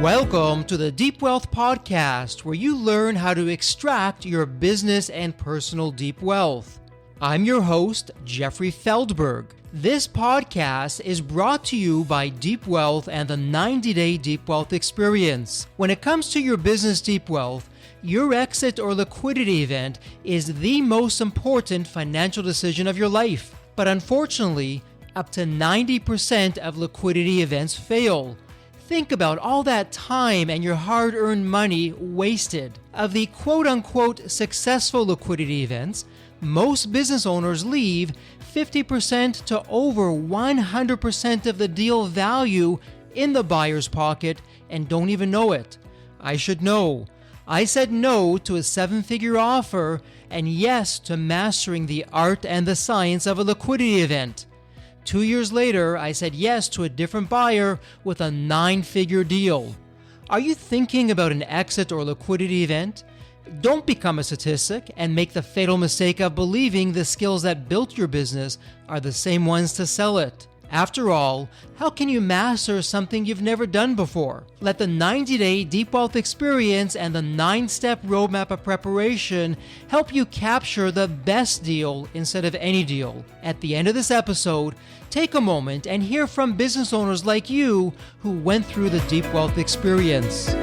Welcome to the Deep Wealth Podcast, where you learn how to extract your business and personal deep wealth. I'm your host, Jeffrey Feldberg. This podcast is brought to you by Deep Wealth and the 90-Day Deep Wealth Experience. When it comes to your business deep wealth, your exit or liquidity event is the most important financial decision of your life. But unfortunately, up to 90% of liquidity events fail. Think about all that time and your hard-earned money wasted. Of the quote-unquote successful liquidity events, most business owners leave 50% to over 100% of the deal value in the buyer's pocket and don't even know it. I should know. I said no to a seven-figure offer and yes to mastering the art and the science of a liquidity event. 2 years later, I said yes to a different buyer with a 9-figure deal. Are you thinking about an exit or liquidity event? Don't become a statistic and make the fatal mistake of believing the skills that built your business are the same ones to sell it. After all, how can you master something you've never done before? Let the 90-Day Deep Wealth Experience and the 9-step roadmap of preparation help you capture the best deal instead of any deal. At the end of this episode, take a moment and hear from business owners like you who went through the Deep Wealth Experience.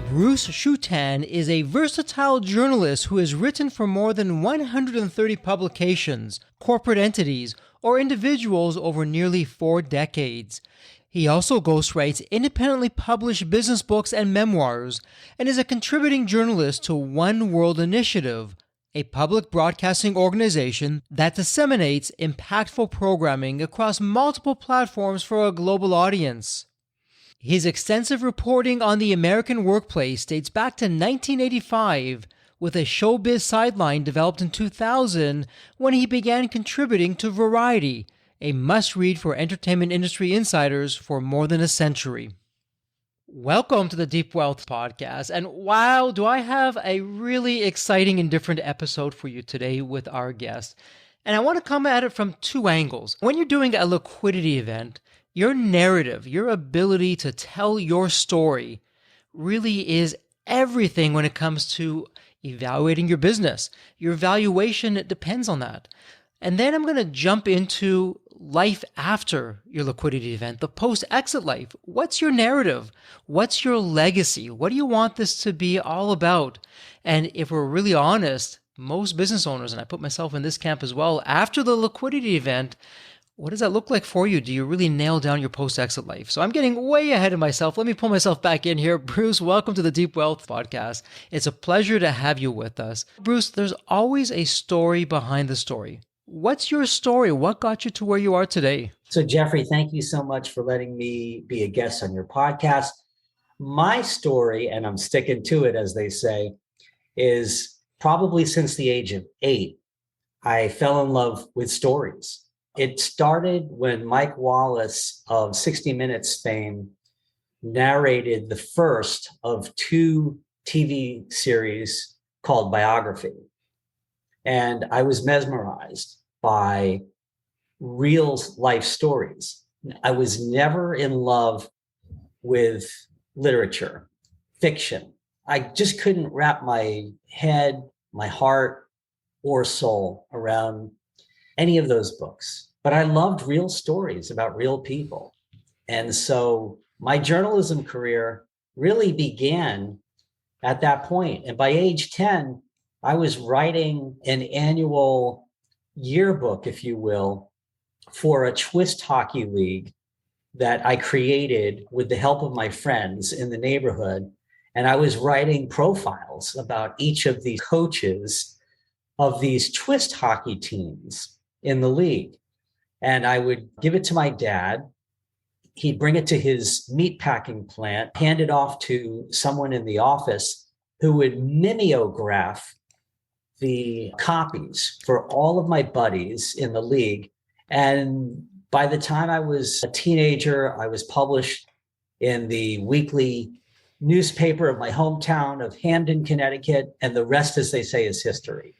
Bruce Shutan is a versatile journalist who has written for more than 130 publications, corporate entities, or individuals over nearly 4 decades. He also ghostwrites independently published business books and memoirs, and is a contributing journalist to One World Initiative, a public broadcasting organization that disseminates impactful programming across multiple platforms for a global audience. His extensive reporting on the American workplace dates back to 1985, with a showbiz sideline developed in 2000 when he began contributing to Variety, a must-read for entertainment industry insiders for more than a century. Welcome to the Deep Wealth Podcast, and wow, do I have a really exciting and different episode for you today with our guest. And I want to come at it from 2 angles. When you're doing a liquidity event, your narrative, your ability to tell your story really is everything when it comes to evaluating your business. Your valuation depends on that. And then I'm going to jump into life after your liquidity event, the post-exit life. What's your narrative? What's your legacy? What do you want this to be all about? And if we're really honest, most business owners, and I put myself in this camp as well, after the liquidity event, what does that look like for you? Do you really nail down your post-exit life? So I'm getting way ahead of myself. Let me pull myself back in here. Bruce, welcome to the Deep Wealth Podcast. It's a pleasure to have you with us. Bruce, there's always a story behind the story. What's your story? What got you to where you are today? So Jeffrey, thank you so much for letting me be a guest on your podcast. My story, and I'm sticking to it as they say, is probably since the age of 8, I fell in love with stories. It started when Mike Wallace of 60 Minutes fame narrated the first of 2 TV series called Biography. And I was mesmerized by real life stories. I was never in love with literature, fiction. I just couldn't wrap my head, my heart, or soul around any of those books, but I loved real stories about real people. And so my journalism career really began at that point. And by age 10, I was writing an annual yearbook, if you will, for a twist hockey league that I created with the help of my friends in the neighborhood. And I was writing profiles about each of these coaches of these twist hockey teams in the league. And I would give it to my dad. He'd bring it to his meat packing plant, hand it off to someone in the office who would mimeograph the copies for all of my buddies in the league. And by the time I was a teenager, I was published in the weekly newspaper of my hometown of Hamden, Connecticut, and the rest, as they say, is history.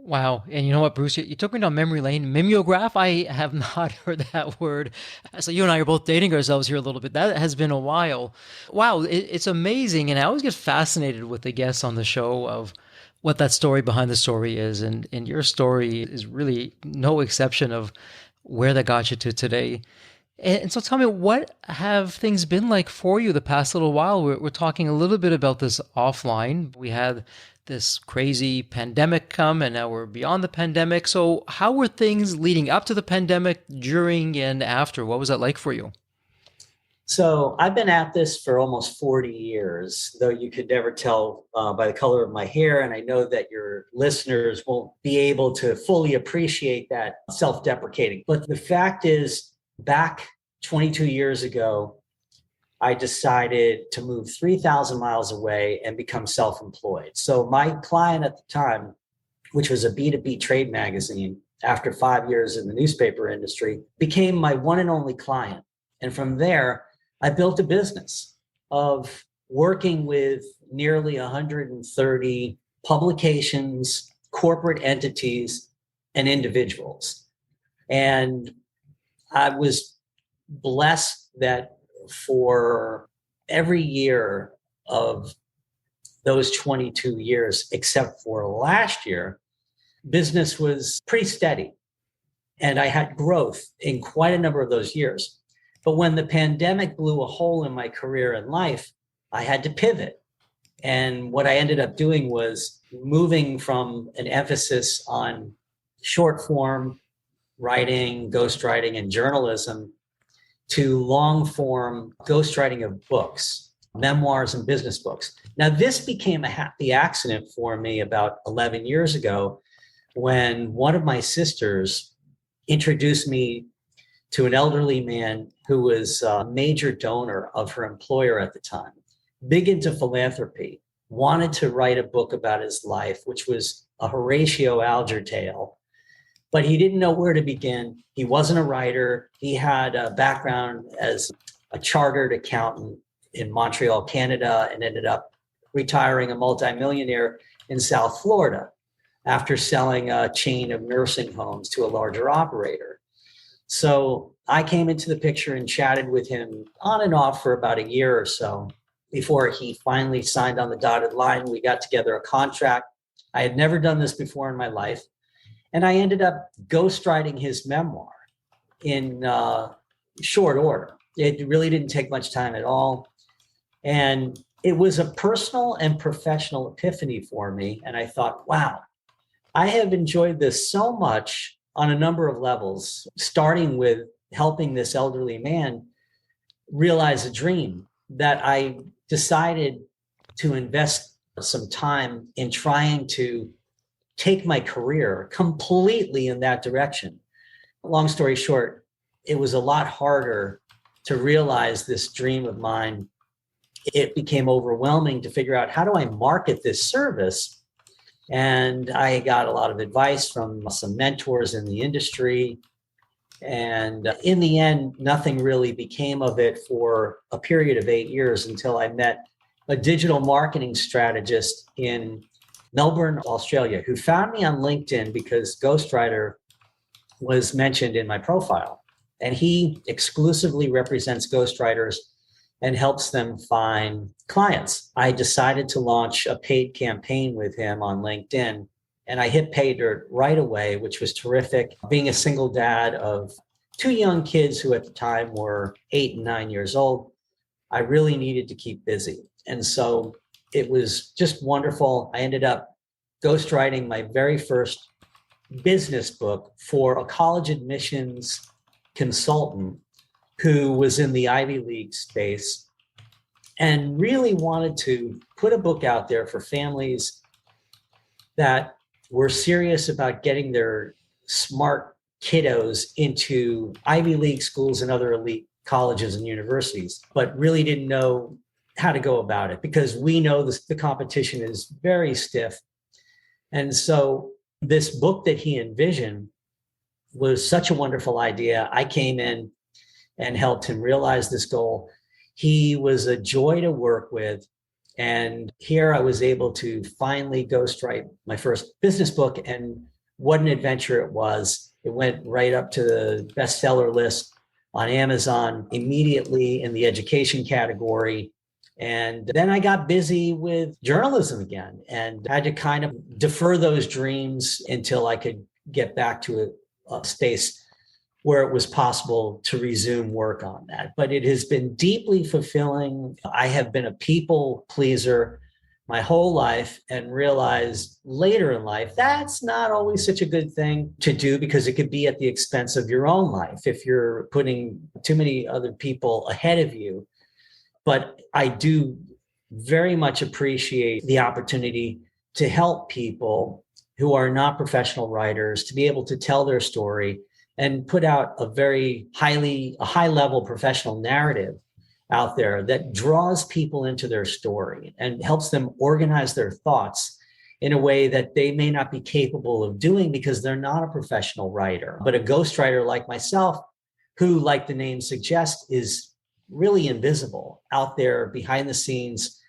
Wow. And you know what, Bruce? You took me down memory lane. Mimeograph, I have not heard that word. So you and I are both dating ourselves here a little bit. That has been a while. Wow. It's amazing. And I always get fascinated with the guests on the show of what that story behind the story is. And your story is really no exception of where that got you to today. And so tell me, what have things been like for you the past little while? We're talking a little bit about this offline. We had this crazy pandemic come, and now we're beyond the pandemic. So how were things leading up to the pandemic, during, and after? What was that like for you? So I've been at this for almost 40 years, though you could never tell by the color of my hair. And I know that your listeners won't be able to fully appreciate that self-deprecating. But the fact is, back 22 years ago, I decided to move 3,000 miles away and become self-employed. So my client at the time, which was a B2B trade magazine, after 5 years in the newspaper industry, became my one and only client. And from there, I built a business of working with nearly 130 publications, corporate entities, and individuals. And I was blessed that for every year of those 22 years, except for last year, business was pretty steady. And I had growth in quite a number of those years. But when the pandemic blew a hole in my career and life, I had to pivot. And what I ended up doing was moving from an emphasis on short form writing, ghostwriting, and journalism to long form ghostwriting of books, memoirs, and business books. Now, this became a happy accident for me about 11 years ago when one of my sisters introduced me to an elderly man who was a major donor of her employer at the time, big into philanthropy, wanted to write a book about his life, which was a Horatio Alger tale, but he didn't know where to begin. He wasn't a writer. He had a background as a chartered accountant in Montreal, Canada, and ended up retiring a multimillionaire in South Florida after selling a chain of nursing homes to a larger operator. So I came into the picture and chatted with him on and off for about a year or so before he finally signed on the dotted line. We got together a contract. I had never done this before in my life. And I ended up ghostwriting his memoir in short order. It really didn't take much time at all. And it was a personal and professional epiphany for me. And I thought, wow, I have enjoyed this so much on a number of levels, starting with helping this elderly man realize a dream, that I decided to invest some time in trying to take my career completely in that direction. Long story short, it was a lot harder to realize this dream of mine. It became overwhelming to figure out, how do I market this service? And I got a lot of advice from some mentors in the industry. And in the end, nothing really became of it for a period of 8 years until I met a digital marketing strategist in Melbourne, Australia, who found me on LinkedIn because Ghostwriter was mentioned in my profile. And he exclusively represents ghostwriters and helps them find clients. I decided to launch a paid campaign with him on LinkedIn, and I hit pay dirt right away, which was terrific. Being a single dad of two young kids who at the time were 8 and 9 years old, I really needed to keep busy. And so it was just wonderful. I ended up ghostwriting my very first business book for a college admissions consultant who was in the Ivy League space and really wanted to put a book out there for families that were serious about getting their smart kiddos into Ivy League schools and other elite colleges and universities, but really didn't know how to go about it, because we know the competition is very stiff. And so this book that he envisioned was such a wonderful idea. I came in and helped him realize this goal. He was a joy to work with. And here I was able to finally ghostwrite my first business book and what an adventure it was. It went right up to the bestseller list on Amazon immediately in the education category. And then I got busy with journalism again and had to kind of defer those dreams until I could get back to a space where it was possible to resume work on that. But it has been deeply fulfilling. I have been a people pleaser my whole life and realized later in life that's not always such a good thing to do because it could be at the expense of your own life if you're putting too many other people ahead of you. But I do very much appreciate the opportunity to help people who are not professional writers to be able to tell their story and put out a high level professional narrative out there that draws people into their story and helps them organize their thoughts in a way that they may not be capable of doing because they're not a professional writer. But a ghostwriter like myself, who, like the name suggests, is really invisible out there behind the scenes,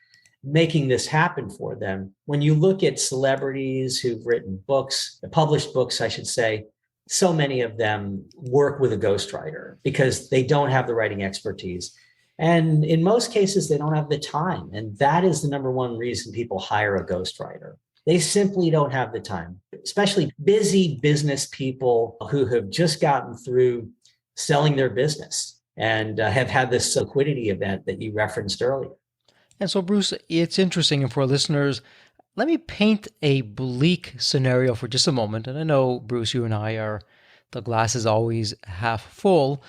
making this happen for them. When you look at celebrities who've written books, published books, I should say, so many of them work with a ghostwriter because they don't have the writing expertise. And in most cases, they don't have the time. And that is the number one reason people hire a ghostwriter. They simply don't have the time, especially busy business people who have just gotten through selling their business and have had this liquidity event that you referenced earlier. And so, Bruce, it's interesting. And for our listeners, let me paint a bleak scenario for just a moment. And I know, Bruce, you and the glass is always half full,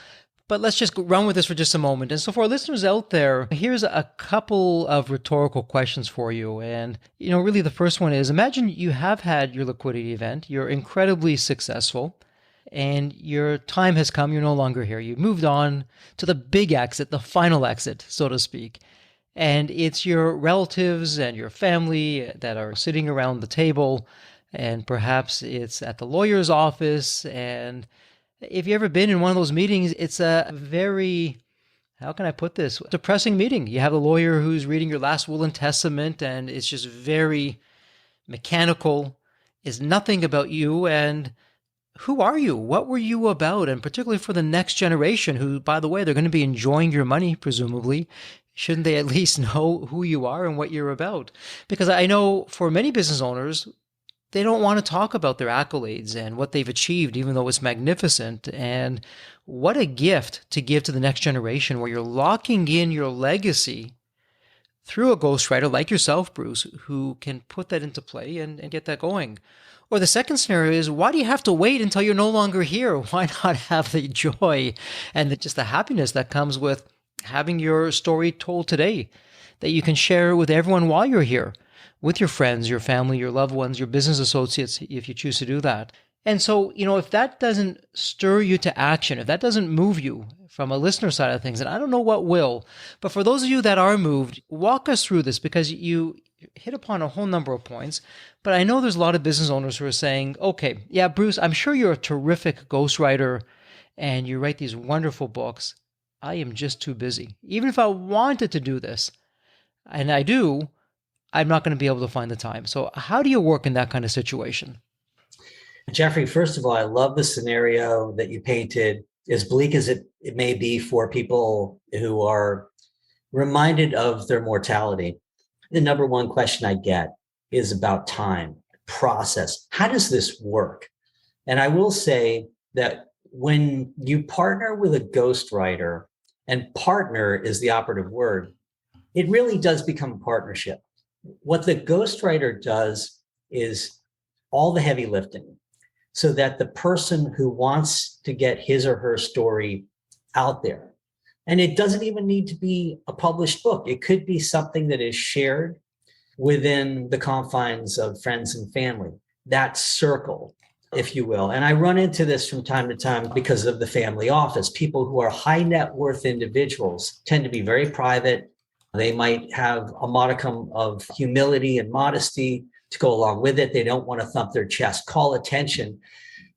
but let's just run with this for just a moment. And so for our listeners out there, here's a couple of rhetorical questions for you. And, really the first one is, imagine you have had your liquidity event, you're incredibly successful, and your time has come, you're no longer here. You've moved on to the big exit, the final exit, so to speak. And it's your relatives and your family that are sitting around the table, and perhaps it's at the lawyer's office. And if you've ever been in one of those meetings, it's a very, how can I put this, depressing meeting. You have a lawyer who's reading your last will and testament, and it's just very mechanical. It's nothing about you. And who are you? What were you about? And particularly for the next generation who, by the way, they're going to be enjoying your money, presumably. Shouldn't they at least know who you are and what you're about? Because I know for many business owners, they don't want to talk about their accolades and what they've achieved, even though it's magnificent. And what a gift to give to the next generation where you're locking in your legacy through a ghostwriter like yourself, Bruce, who can put that into play and get that going. Or the second scenario is, why do you have to wait until you're no longer here? Why not have the joy and just the happiness that comes with having your story told today that you can share with everyone while you're here, with your friends, your family, your loved ones, your business associates, if you choose to do that. And so, if that doesn't stir you to action, if that doesn't move you from a listener side of things, and I don't know what will, but for those of you that are moved, walk us through this because you hit upon a whole number of points. But I know there's a lot of business owners who are saying, okay, yeah, Bruce, I'm sure you're a terrific ghostwriter and you write these wonderful books. I am just too busy. Even if I wanted to do this, and I do, I'm not going to be able to find the time. So how do you work in that kind of situation? Jeffrey, first of all, I love the scenario that you painted, as bleak as it may be for people who are reminded of their mortality. The number one question I get is about time, process. How does this work? And I will say that when you partner with a ghostwriter, and partner is the operative word, it really does become a partnership. What the ghostwriter does is all the heavy lifting so that the person who wants to get his or her story out there, and it doesn't even need to be a published book. It could be something that is shared within the confines of friends and family, that circle, if you will. And I run into this from time to time because of the family office. People who are high net worth individuals tend to be very private. They might have a modicum of humility and modesty to go along with it. They don't want to thump their chest, call attention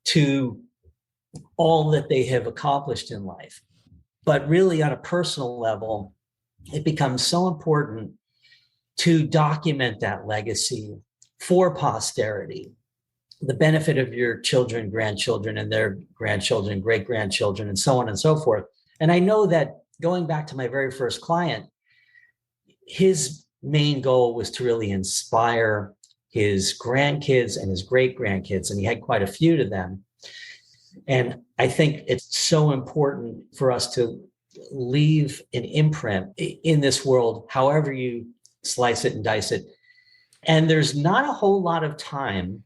to all that they have accomplished in life. But really, on a personal level, it becomes so important to document that legacy for posterity the benefit of your children, grandchildren, and their grandchildren, great grandchildren, and so on and so forth. And I know that going back to my very first client, his main goal was to really inspire his grandkids and his great grandkids, and he had quite a few of them. And I think it's so important for us to leave an imprint in this world, however you slice it and dice it. And there's not a whole lot of time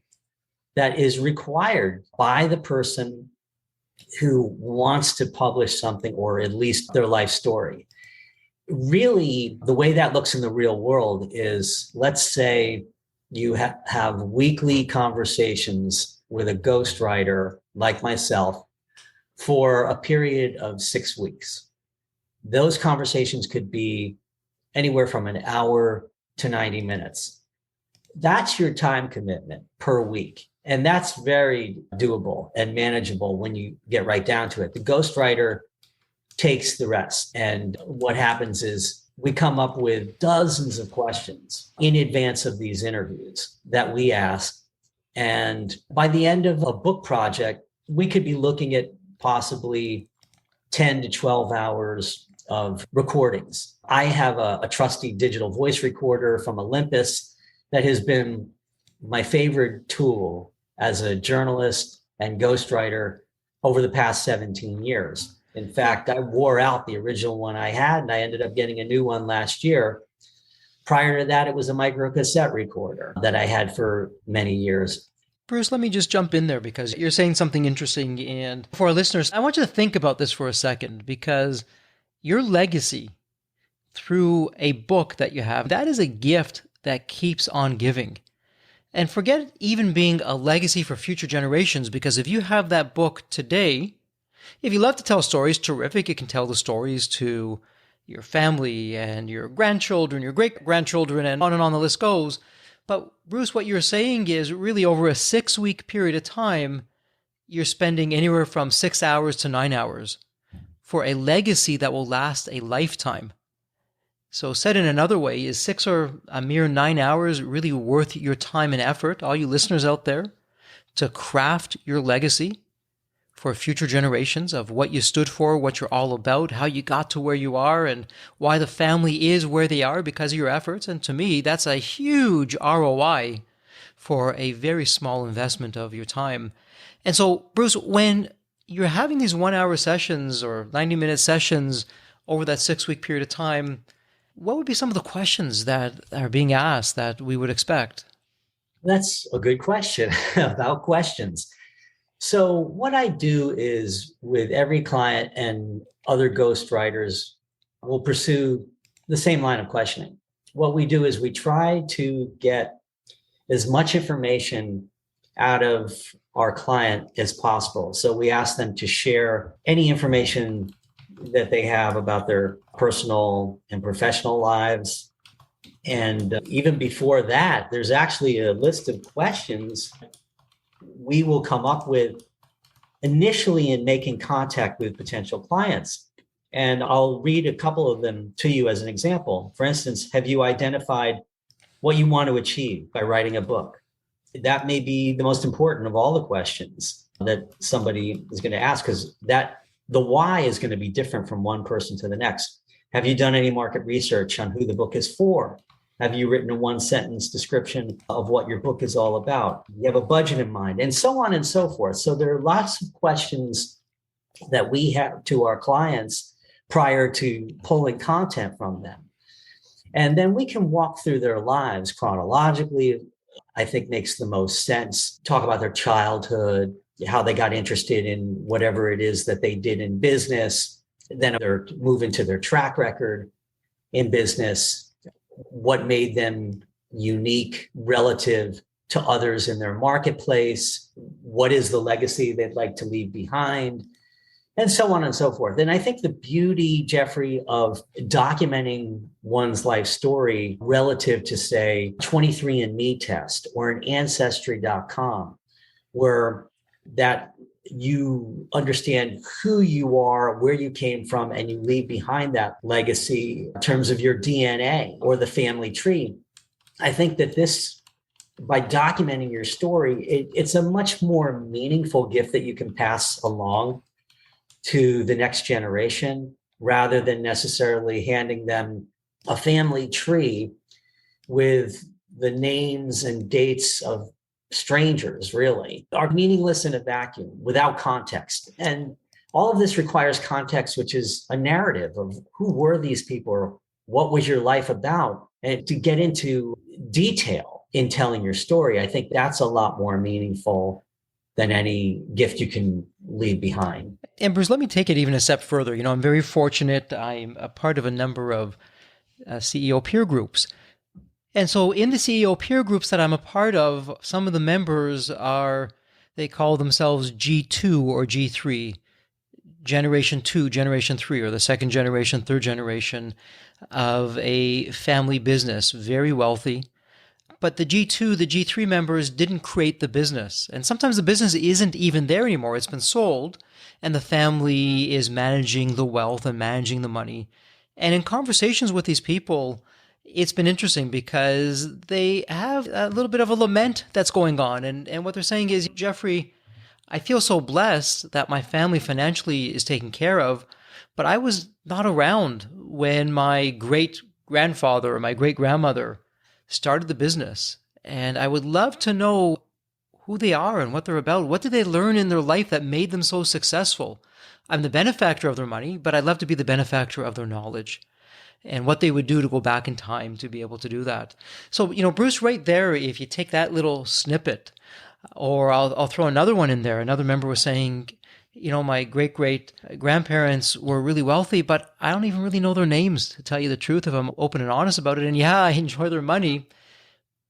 that is required by the person who wants to publish something, or at least their life story. Really, the way that looks in the real world is, let's say you have weekly conversations with a ghostwriter like myself for a period of 6 weeks. Those conversations could be anywhere from an hour to 90 minutes. That's your time commitment per week. And that's very doable and manageable when you get right down to it. The ghostwriter takes the rest. And what happens is we come up with dozens of questions in advance of these interviews that we ask. And by the end of a book project, we could be looking at possibly 10 to 12 hours of recordings. I have a trusty digital voice recorder from Olympus that has been my favorite tool as a journalist and ghostwriter over the past 17 years. In fact, I wore out the original one I had, and I ended up getting a new one last year. Prior to that, it was a micro cassette recorder that I had for many years. Bruce, let me just jump in there because you're saying something interesting. And for our listeners, I want you to think about this for a second, because your legacy through a book that you have, that is a gift that keeps on giving. And forget even being a legacy for future generations, because if you have that book today, if you love to tell stories, terrific. You can tell the stories to your family and your grandchildren, your great-grandchildren, and on the list goes. But Bruce, what you're saying is really over a 6-week period of time, you're spending anywhere from 6 hours to 9 hours for a legacy that will last a lifetime. So said in another way, is 6 or a mere 9 hours really worth your time and effort, all you listeners out there, to craft your legacy for future generations of what you stood for, what you're all about, how you got to where you are, and why the family is where they are because of your efforts? And to me, that's a huge ROI for a very small investment of your time. And so, Bruce, when you're having these 1-hour sessions or 90-minute sessions over that 6-week period of time, what would be some of the questions that are being asked that we would expect? That's a good question about questions. So what I do is, with every client and other ghostwriters, we'll pursue the same line of questioning. What we do is we try to get as much information out of our client as possible. So we ask them to share any information that they have about their personal and professional lives. And even before that, there's actually a list of questions we will come up with initially in making contact with potential clients. And I'll read a couple of them to you as an example. For instance, have you identified what you want to achieve by writing a book? That may be the most important of all the questions that somebody is going to ask, because the why is going to be different from one person to the next. Have you done any market research on who the book is for? Have you written a 1-sentence description of what your book is all about? You have a budget in mind, and so on and so forth. So there are lots of questions that we have to our clients prior to pulling content from them. And then we can walk through their lives chronologically. I think makes the most sense. Talk about their childhood, how they got interested in whatever it is that they did in business. Then they're moving to their track record in business, what made them unique relative to others in their marketplace, what is the legacy they'd like to leave behind, and so on and so forth. And I think the beauty, Jeffrey, of documenting one's life story relative to, say, 23andMe test or an Ancestry.com, where that you understand who you are, where you came from, and you leave behind that legacy in terms of your DNA or the family tree. I think that this by documenting your story, it's a much more meaningful gift that you can pass along to the next generation rather than necessarily handing them a family tree with the names and dates of strangers, really, are meaningless in a vacuum without context. And all of this requires context, which is a narrative of who were these people, or what was your life about, and to get into detail in telling your story. I think that's a lot more meaningful than any gift you can leave behind. And Bruce, let me take it even a step further. I'm very fortunate. I'm a part of a number of CEO peer groups. And so in the CEO peer groups that I'm a part of, some of the members they call themselves G2 or G3, Generation 2, Generation 3, or the second generation, third generation of a family business, very wealthy. But the G2, the G3 members didn't create the business. And sometimes the business isn't even there anymore. It's been sold, and the family is managing the wealth and managing the money. And in conversations with these people, it's been interesting because they have a little bit of a lament that's going on. And what they're saying is, Jeffrey, I feel so blessed that my family financially is taken care of, but I was not around when my great grandfather or my great grandmother started the business. And I would love to know who they are and what they're about. What did they learn in their life that made them so successful? I'm the benefactor of their money, but I'd love to be the benefactor of their knowledge and what they would do to go back in time to be able to do that. So, Bruce, right there, if you take that little snippet, or I'll throw another one in there. Another member was saying, my great-great-grandparents were really wealthy, but I don't even really know their names, to tell you the truth, if I'm open and honest about it. And yeah, I enjoy their money,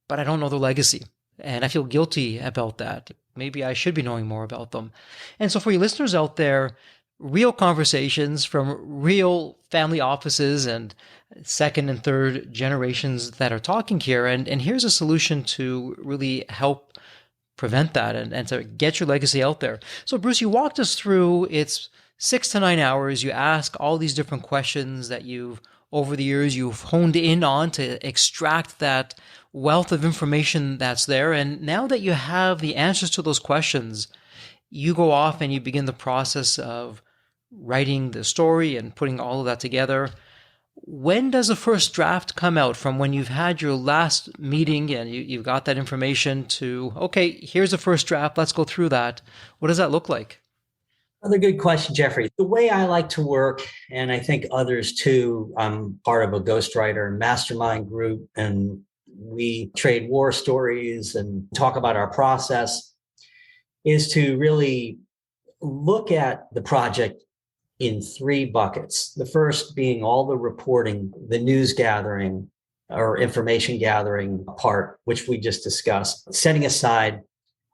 but I don't know their legacy. And I feel guilty about that. Maybe I should be knowing more about them. And so for you listeners out there, real conversations from real family offices and second and third generations that are talking here. And here's a solution to really help prevent that and to get your legacy out there. So Bruce, you walked us through, it's 6 to 9 hours. You ask all these different questions that over the years, you've honed in on to extract that wealth of information that's there. And now that you have the answers to those questions, you go off and you begin the process of writing the story and putting all of that together. When does the first draft come out from when you've had your last meeting and you've got that information to, okay, here's the first draft, let's go through that. What does that look like? Another good question, Jeffrey. The way I like to work, and I think others too, I'm part of a ghostwriter mastermind group, and we trade war stories and talk about our process, is to really look at the project in 3 buckets. The first being all the reporting, the news gathering or information gathering part, which we just discussed, setting aside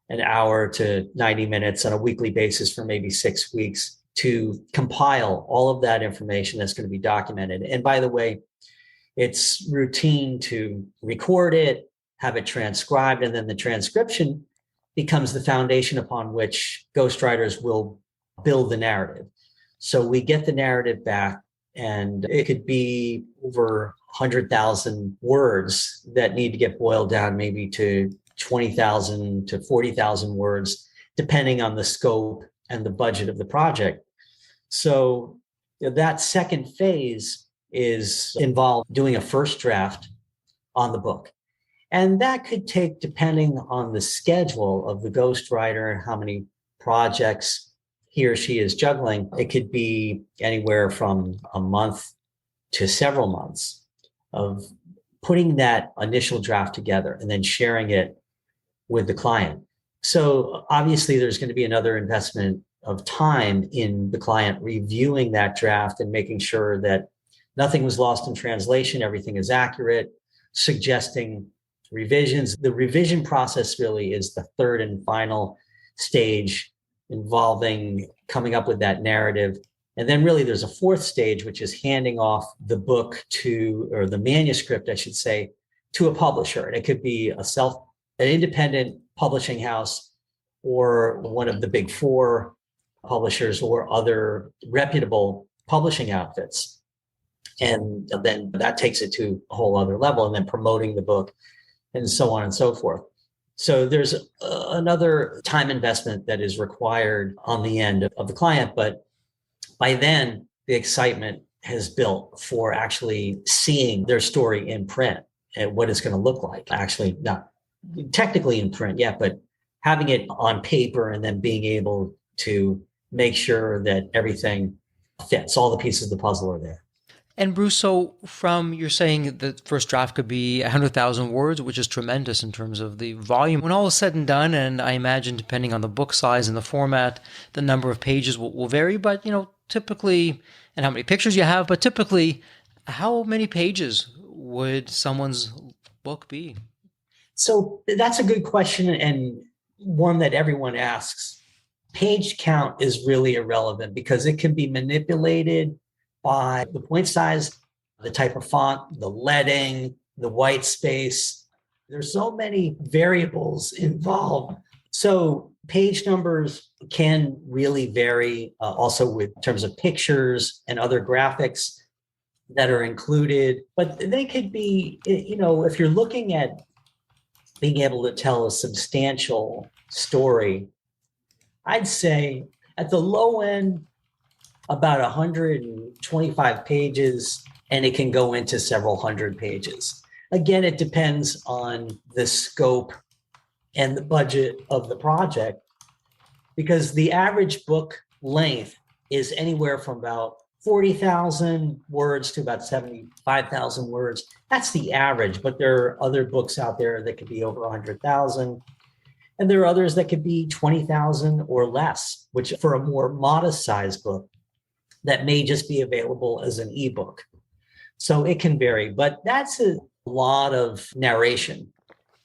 an hour to 90 minutes on a weekly basis for maybe 6 weeks to compile all of that information that's going to be documented. And by the way, it's routine to record it, have it transcribed, and then the transcription becomes the foundation upon which ghostwriters will build the narrative. So we get the narrative back, and it could be over 100,000 words that need to get boiled down maybe to 20,000 to 40,000 words, depending on the scope and the budget of the project. So that second phase is involved doing a first draft on the book. And that could take, depending on the schedule of the ghostwriter and how many projects he or she is juggling, it could be anywhere from a month to several months of putting that initial draft together and then sharing it with the client. So obviously there's going to be another investment of time in the client reviewing that draft and making sure that nothing was lost in translation, everything is accurate, suggesting revisions. The revision process really is the third and final stage, involving coming up with that narrative. And then really there's a fourth stage, which is handing off the book or the manuscript, I should say, to a publisher. And it could be an independent publishing house or one of the big 4 publishers or other reputable publishing outfits. And then that takes it to a whole other level, and then promoting the book and so on and so forth. So there's another time investment that is required on the end of the client. But by then, the excitement has built for actually seeing their story in print and what it's going to look like. Actually, not technically in print yet, but having it on paper and then being able to make sure that everything fits, all the pieces of the puzzle are there. And Bruce, so from you're saying the first draft could be 100,000 words, which is tremendous in terms of the volume. When all is said and done, and I imagine depending on the book size and the format, the number of pages will vary, but typically, and how many pictures you have, but typically, how many pages would someone's book be? So that's a good question and one that everyone asks. Page count is really irrelevant because it can be manipulated by the point size, the type of font, the leading, the white space. There's so many variables involved. So page numbers can really vary also with terms of pictures and other graphics that are included. But they could be, if you're looking at being able to tell a substantial story, I'd say at the low end, about 125 pages, and it can go into several hundred pages. Again, it depends on the scope and the budget of the project, because the average book length is anywhere from about 40,000 words to about 75,000 words. That's the average, but there are other books out there that could be over 100,000. And there are others that could be 20,000 or less, which for a more modest size book, that may just be available as an ebook. So it can vary, but that's a lot of narration,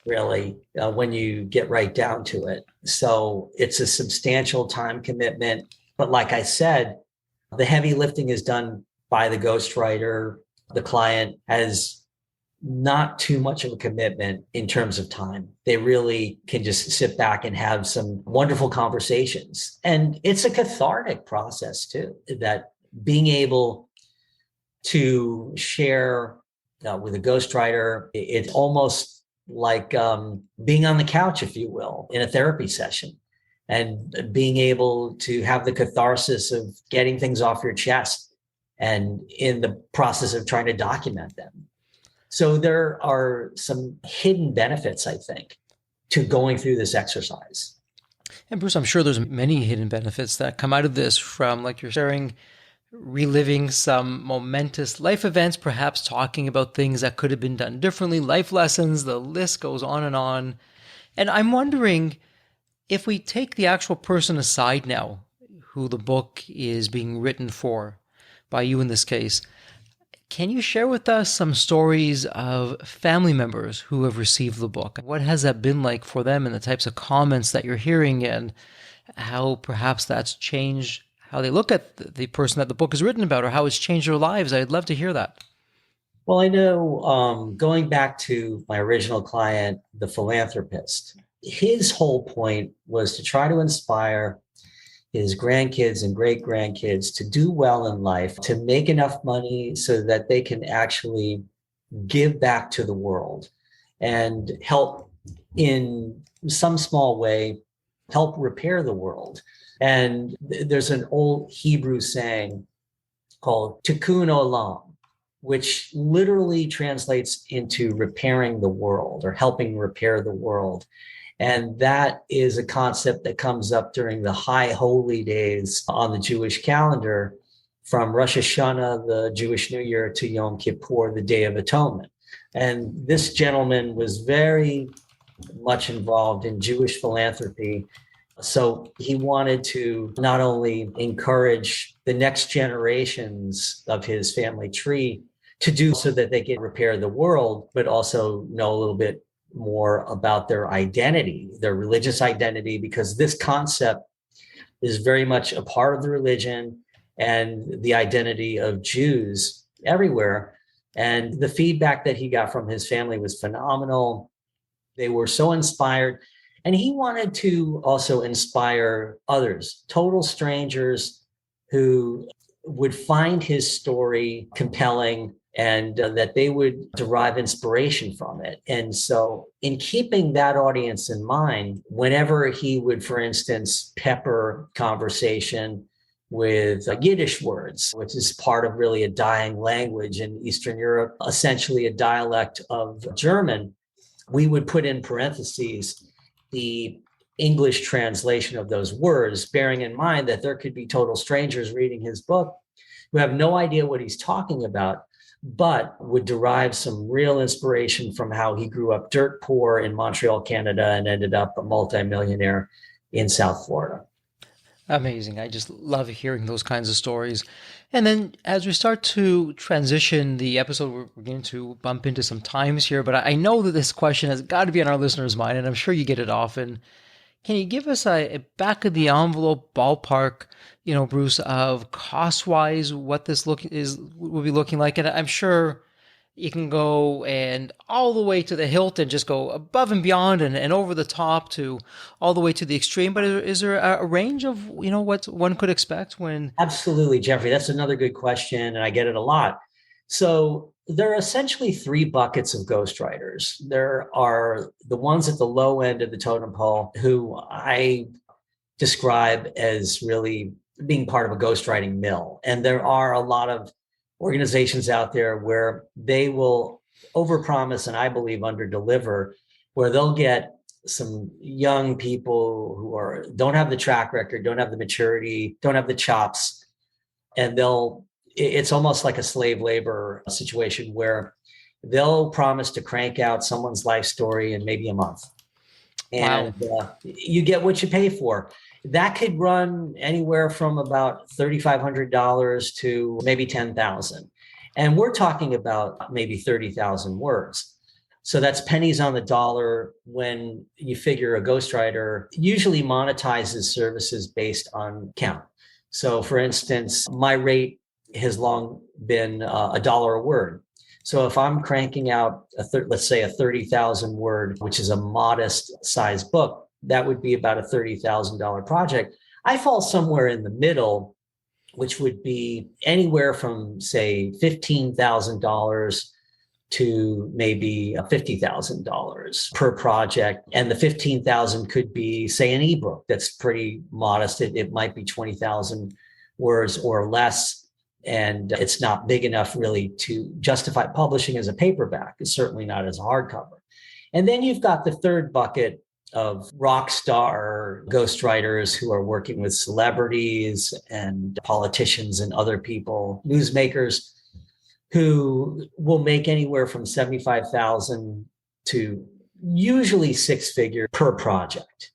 really, when you get right down to it. So it's a substantial time commitment. But like I said, the heavy lifting is done by the ghostwriter. The client has not too much of a commitment in terms of time. They really can just sit back and have some wonderful conversations. And it's a cathartic process too, that being able to share with a ghostwriter, it's almost like being on the couch, if you will, in a therapy session, and being able to have the catharsis of getting things off your chest and in the process of trying to document them. So there are some hidden benefits, I think, to going through this exercise. And Bruce, I'm sure there's many hidden benefits that come out of this, from, like you're sharing, reliving some momentous life events, perhaps talking about things that could have been done differently, life lessons, the list goes on and on. And I'm wondering, if we take the actual person aside now, who the book is being written for, by you in this case, can you share with us some stories of family members who have received the book? What has that been like for them, and the types of comments that you're hearing, and how perhaps that's changed how they look at the person that the book is written about, or how it's changed their lives? I'd love to hear that. Well, I know going back to my original client, the philanthropist, his whole point was to try to inspire his grandkids and great grandkids to do well in life, to make enough money so that they can actually give back to the world and help in some small way, help repair the world. And there's an old Hebrew saying called tikkun olam, which literally translates into repairing the world or helping repair the world. And that is a concept that comes up during the high holy days on the Jewish calendar, from Rosh Hashanah, the Jewish New Year, to Yom Kippur, the Day of Atonement. And this gentleman was very much involved in Jewish philanthropy. So he wanted to not only encourage the next generations of his family tree to do so that they can repair the world, but also know a little bit more about their identity, their religious identity, because this concept is very much a part of the religion and the identity of Jews everywhere. And the feedback that he got from his family was phenomenal. They were so inspired. And he wanted to also inspire others, total strangers, who would find his story compelling, and that they would derive inspiration from it. And so, in keeping that audience in mind, whenever he would, for instance, pepper conversation with Yiddish words, which is part of really a dying language in Eastern Europe, essentially a dialect of German, we would put in parentheses the English translation of those words, bearing in mind that there could be total strangers reading his book who have no idea what he's talking about, but would derive some real inspiration from how he grew up dirt poor in Montreal, Canada, and ended up a multimillionaire in South Florida. Amazing. I just love hearing those kinds of stories. And then as we start to transition the episode, we're going to bump into some times here, but I know that this question has got to be on our listeners' mind, and I'm sure you get it often. Can you give us a back of the envelope ballpark, Bruce, of cost-wise what this will be looking like? And I'm sure you can go and all the way to the hilt and just go above and beyond and over the top to all the way to the extreme. But is there a range of, what one could expect when? Absolutely, Jeffrey. That's another good question, and I get it a lot. So there are essentially three buckets of ghostwriters. There are the ones at the low end of the totem pole who I describe as really being part of a ghostwriting mill. And there are a lot of organizations out there where they will overpromise and I believe underdeliver, where they'll get some young people who don't have the track record, don't have the maturity, don't have the chops, and it's almost like a slave labor situation where they'll promise to crank out someone's life story in maybe a month. And wow. You get what you pay for. That could run anywhere from about $3,500 to maybe $10,000. And we're talking about maybe 30,000 words. So that's pennies on the dollar when you figure a ghostwriter usually monetizes services based on count. So for instance, my rate has long been $1 a word. So if I'm cranking out, let's say a 30,000 word, which is a modest size book, that would be about a $30,000 project. I fall somewhere in the middle, which would be anywhere from, say, $15,000 to maybe $50,000 per project. And the $15,000 could be, say, an ebook that's pretty modest. It might be 20,000 words or less. And it's not big enough really to justify publishing as a paperback. It's certainly not as a hardcover. And then you've got the third bucket of rock star ghostwriters who are working with celebrities and politicians and other people, newsmakers, who will make anywhere from $75,000 to usually six-figure per project.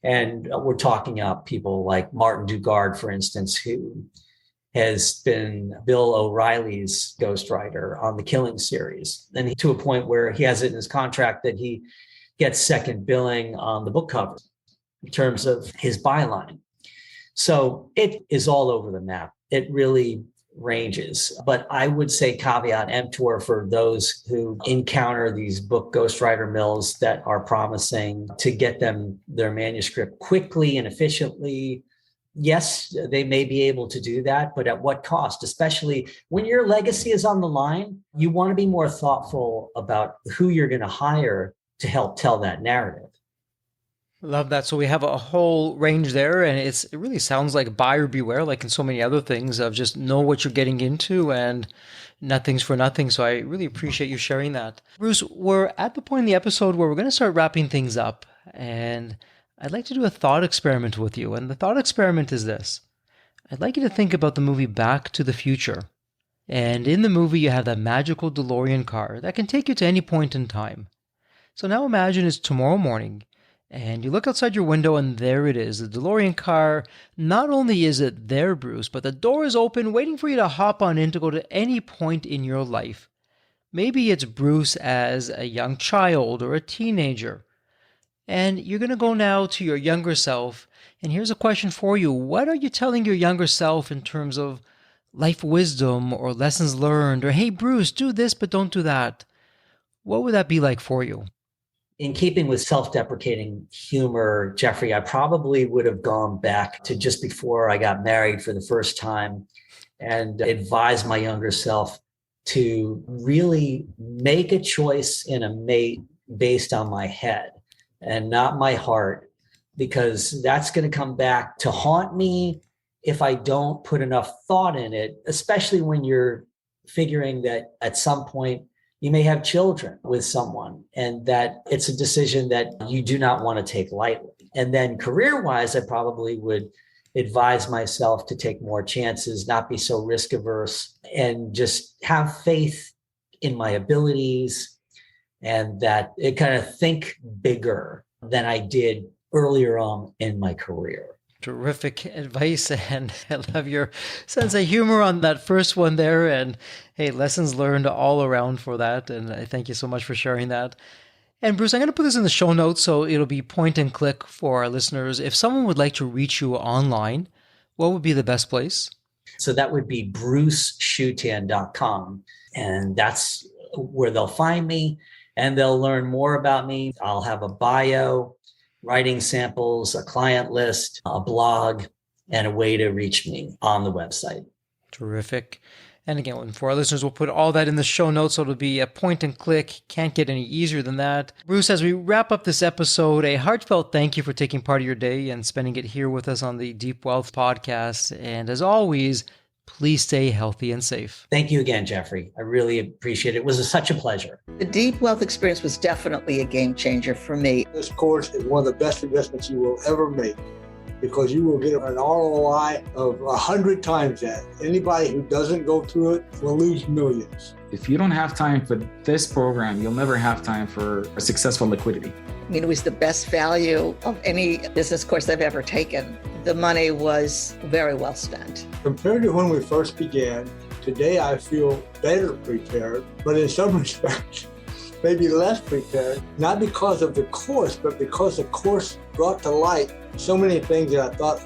And we're talking about people like Martin Dugard, for instance, who has been Bill O'Reilly's ghostwriter on the Killing series. And to a point where he has it in his contract that he gets second billing on the book cover in terms of his byline. So it is all over the map. It really ranges. But I would say caveat emptor for those who encounter these book ghostwriter mills that are promising to get them their manuscript quickly and efficiently. Yes, they may be able to do that, but at what cost? Especially when your legacy is on the line, you want to be more thoughtful about who you're going to hire to help tell that narrative. Love that. So we have a whole range there, and it really sounds like buyer beware, like in so many other things, of just know what you're getting into and nothing's for nothing. So I really appreciate you sharing that. Bruce, we're at the point in the episode where we're going to start wrapping things up, and I'd like to do a thought experiment with you. And the thought experiment is this. I'd like you to think about the movie Back to the Future. And in the movie, you have that magical DeLorean car that can take you to any point in time. So now imagine it's tomorrow morning, and you look outside your window, and there it is, the DeLorean car. Not only is it there, Bruce, but the door is open, waiting for you to hop on in to go to any point in your life. Maybe it's Bruce as a young child or a teenager. And you're going to go now to your younger self, and here's a question for you. What are you telling your younger self in terms of life wisdom or lessons learned? Or, hey, Bruce, do this, but don't do that. What would that be like for you? In keeping with self-deprecating humor, Jeffrey, I probably would have gone back to just before I got married for the first time and advised my younger self to really make a choice in a mate based on my head and not my heart, because that's going to come back to haunt me if I don't put enough thought in it, especially when you're figuring that at some point you may have children with someone and that it's a decision that you do not want to take lightly. And then career-wise, I probably would advise myself to take more chances, not be so risk averse, and just have faith in my abilities, and that it kind of think bigger than I did earlier on in my career. Terrific advice, and I love your sense of humor on that first one there. And hey, lessons learned all around for that. And I thank you so much for sharing that. And Bruce, I'm going to put this in the show notes so it'll be point and click for our listeners. If someone would like to reach you online, what would be the best place? So that would be bruceshutan.com. And that's where they'll find me and they'll learn more about me. I'll have a bio, writing samples, a client list, a blog, and a way to reach me on the website. Terrific. And again, for our listeners, we'll put all that in the show notes, so it'll be a point and click. Can't get any easier than that. Bruce, as we wrap up this episode, a heartfelt thank you for taking part of your day and spending it here with us on the Deep Wealth podcast. And as always, please stay healthy and safe. Thank you again, Jeffrey. I really appreciate it. It was such a pleasure. The Deep Wealth experience was definitely a game changer for me. This course is one of the best investments you will ever make, because you will get an ROI of 100 times that. Anybody who doesn't go through it will lose millions. If you don't have time for this program, you'll never have time for a successful liquidity. I mean, it was the best value of any business course I've ever taken. The money was very well spent. Compared to when we first began, today I feel better prepared, but in some respects, maybe less prepared, not because of the course, but because the course brought to light so many things that I thought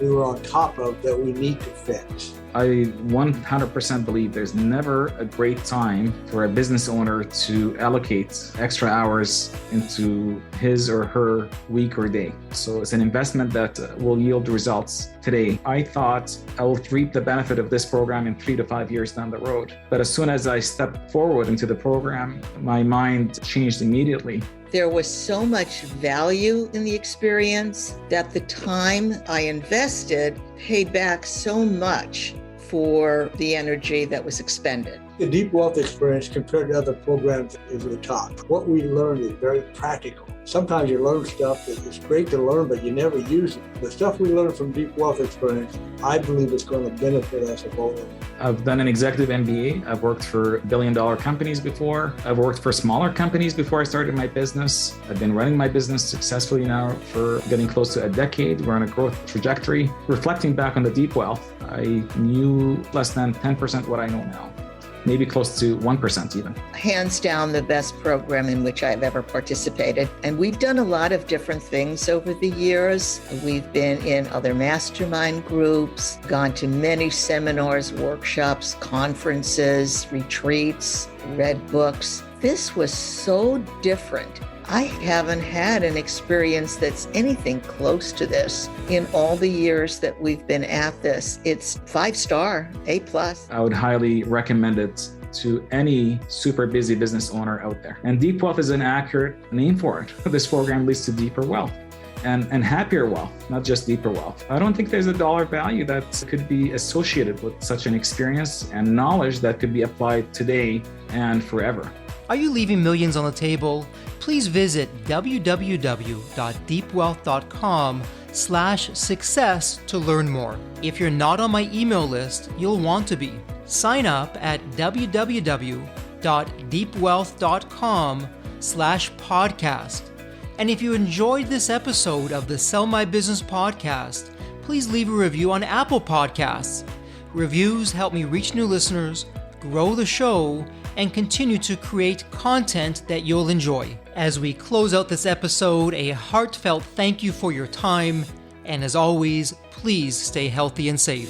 we were on top of that we need to fix. I 100% believe there's never a great time for a business owner to allocate extra hours into his or her week or day. So it's an investment that will yield results today. I thought I will reap the benefit of this program in 3 to 5 years down the road. But as soon as I stepped forward into the program, my mind changed immediately. There was so much value in the experience that the time I invested paid back so much for the energy that was expended. The Deep Wealth experience compared to other programs is the top. What we learned is very practical. Sometimes you learn stuff that is great to learn, but you never use it. The stuff we learned from Deep Wealth experience, I believe it's going to benefit us both. I've done an executive MBA. I've worked for billion-dollar companies before. I've worked for smaller companies before I started my business. I've been running my business successfully now for getting close to a decade. We're on a growth trajectory. Reflecting back on the Deep Wealth, I knew less than 10% what I know now. Maybe close to 1% even. Hands down, the best program in which I've ever participated. And we've done a lot of different things over the years. We've been in other mastermind groups, gone to many seminars, workshops, conferences, retreats, read books. This was so different. I haven't had an experience that's anything close to this in all the years that we've been at this. It's 5-star, A+. I would highly recommend it to any super busy business owner out there. And Deep Wealth is an accurate name for it. This program leads to deeper wealth and happier wealth, not just deeper wealth. I don't think there's a dollar value that could be associated with such an experience and knowledge that could be applied today and forever. Are you leaving millions on the table? Please visit www.deepwealth.com/success to learn more. If you're not on my email list, you'll want to be. Sign up at www.deepwealth.com/podcast. And if you enjoyed this episode of the Sell My Business podcast, please leave a review on Apple Podcasts. Reviews help me reach new listeners, grow the show, and continue to create content that you'll enjoy. As we close out this episode, a heartfelt thank you for your time, and as always, please stay healthy and safe.